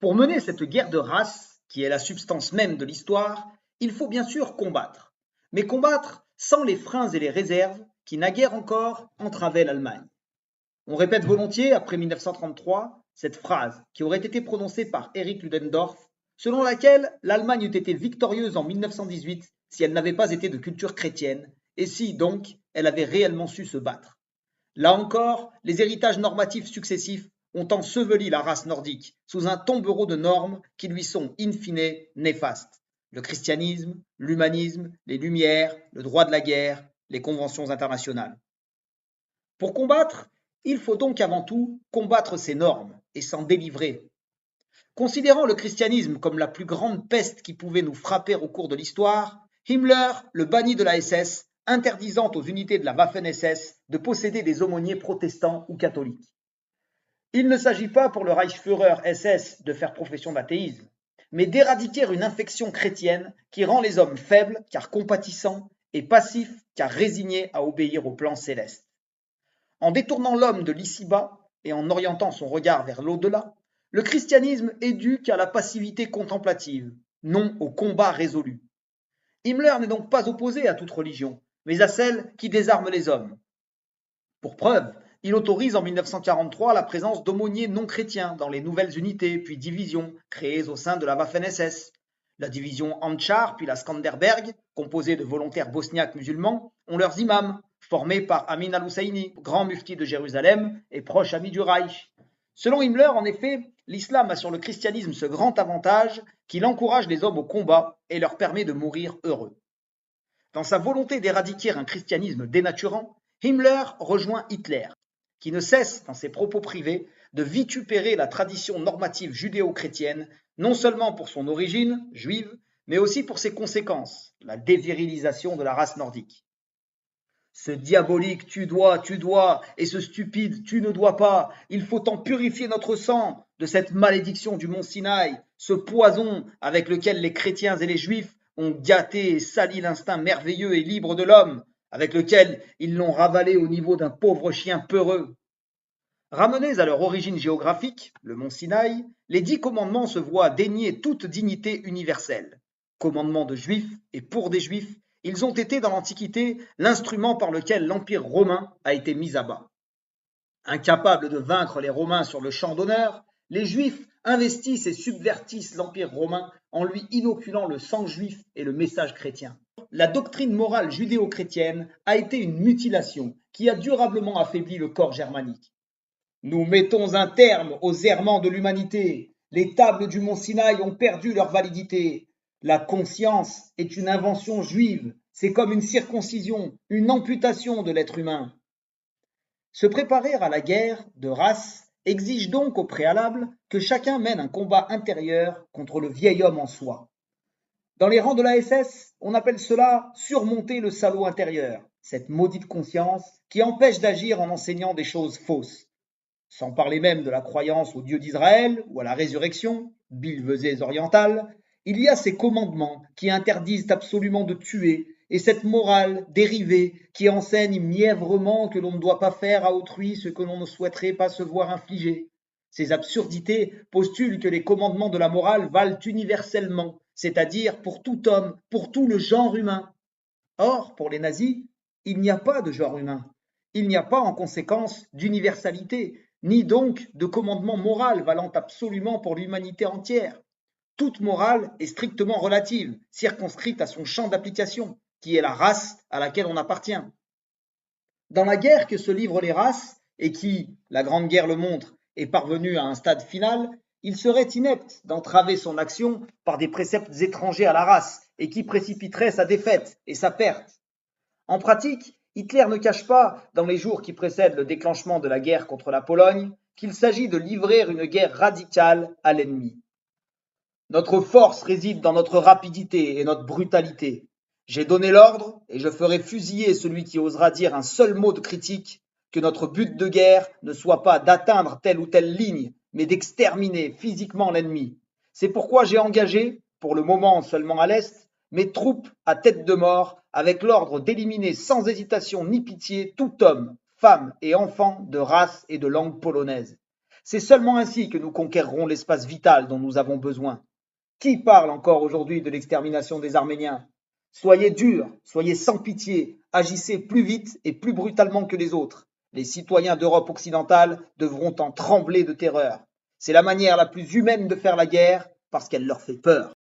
Pour mener cette guerre de race, qui est la substance même de l'histoire, il faut bien sûr combattre, mais combattre sans les freins et les réserves qui naguère encore entravaient l'Allemagne. On répète volontiers, après 1933, cette phrase qui aurait été prononcée par Erich Ludendorff, selon laquelle l'Allemagne eût été victorieuse en 1918 si elle n'avait pas été de culture chrétienne, et si, donc, elle avait réellement su se battre. Là encore, les héritages normatifs successifs ont enseveli la race nordique sous un tombereau de normes qui lui sont in fine néfastes. Le christianisme, l'humanisme, les Lumières, le droit de la guerre, les conventions internationales. Pour combattre, il faut donc avant tout combattre ces normes et s'en délivrer. Considérant le christianisme comme la plus grande peste qui pouvait nous frapper au cours de l'histoire, Himmler le bannit de la SS, interdisant aux unités de la Waffen-SS de posséder des aumôniers protestants ou catholiques. Il ne s'agit pas pour le Reichsführer SS de faire profession d'athéisme, mais d'éradiquer une infection chrétienne qui rend les hommes faibles car compatissants et passifs car résignés à obéir au plan céleste. En détournant l'homme de l'ici-bas et en orientant son regard vers l'au-delà, le christianisme éduque à la passivité contemplative, non au combat résolu. Himmler n'est donc pas opposé à toute religion, mais à celle qui désarme les hommes. Pour preuve, il autorise en 1943 la présence d'aumôniers non chrétiens dans les nouvelles unités puis divisions créées au sein de la Waffen-SS. La division Handschar puis la Skanderberg, composée de volontaires bosniaques musulmans, ont leurs imams, formés par Amin al-Husseini, grand mufti de Jérusalem et proche ami du Reich. Selon Himmler, en effet, l'islam a sur le christianisme ce grand avantage qu'il encourage les hommes au combat et leur permet de mourir heureux. Dans sa volonté d'éradiquer un christianisme dénaturant, Himmler rejoint Hitler, qui ne cesse, dans ses propos privés, de vitupérer la tradition normative judéo-chrétienne, non seulement pour son origine, juive, mais aussi pour ses conséquences, la dévirilisation de la race nordique. Ce diabolique tu dois, et ce stupide tu ne dois pas, il faut en purifier notre sang de cette malédiction du mont Sinaï, ce poison avec lequel les chrétiens et les juifs ont gâté et sali l'instinct merveilleux et libre de l'homme, avec lequel ils l'ont ravalé au niveau d'un pauvre chien peureux. Ramenés à leur origine géographique, le mont Sinaï, les 10 commandements se voient dénier toute dignité universelle. Commandements de juifs et pour des juifs, ils ont été dans l'Antiquité l'instrument par lequel l'Empire romain a été mis à bas. Incapables de vaincre les Romains sur le champ d'honneur, les Juifs investissent et subvertissent l'Empire romain en lui inoculant le sang juif et le message chrétien. La doctrine morale judéo-chrétienne a été une mutilation qui a durablement affaibli le corps germanique. Nous mettons un terme aux errements de l'humanité. Les tables du mont Sinaï ont perdu leur validité. La conscience est une invention juive. C'est comme une circoncision, une amputation de l'être humain. Se préparer à la guerre de race exige donc au préalable que chacun mène un combat intérieur contre le vieil homme en soi. Dans les rangs de la SS, on appelle cela surmonter le salaud intérieur, cette maudite conscience qui empêche d'agir en enseignant des choses fausses. Sans parler même de la croyance au Dieu d'Israël ou à la résurrection, billevesées orientales, il y a ces commandements qui interdisent absolument de tuer et cette morale dérivée qui enseigne mièvrement que l'on ne doit pas faire à autrui ce que l'on ne souhaiterait pas se voir infliger. Ces absurdités postulent que les commandements de la morale valent universellement, c'est-à-dire pour tout homme, pour tout le genre humain. Or, pour les nazis, il n'y a pas de genre humain. Il n'y a pas en conséquence d'universalité, ni donc de commandement moral valant absolument pour l'humanité entière. Toute morale est strictement relative, circonscrite à son champ d'application, qui est la race à laquelle on appartient. Dans la guerre que se livrent les races, et qui, la Grande Guerre le montre, est parvenue à un stade final, il serait inepte d'entraver son action par des préceptes étrangers à la race, et qui précipiteraient sa défaite et sa perte. En pratique, Hitler ne cache pas, dans les jours qui précèdent le déclenchement de la guerre contre la Pologne, qu'il s'agit de livrer une guerre radicale à l'ennemi. Notre force réside dans notre rapidité et notre brutalité. J'ai donné l'ordre et je ferai fusiller celui qui osera dire un seul mot de critique, que notre but de guerre ne soit pas d'atteindre telle ou telle ligne, mais d'exterminer physiquement l'ennemi. C'est pourquoi j'ai engagé, pour le moment seulement à l'Est, mes troupes à tête de mort avec l'ordre d'éliminer sans hésitation ni pitié tout homme, femme et enfant de race et de langue polonaise. C'est seulement ainsi que nous conquérerons l'espace vital dont nous avons besoin. Qui parle encore aujourd'hui de l'extermination des Arméniens? Soyez durs, soyez sans pitié, agissez plus vite et plus brutalement que les autres. Les citoyens d'Europe occidentale devront en trembler de terreur. C'est la manière la plus humaine de faire la guerre parce qu'elle leur fait peur.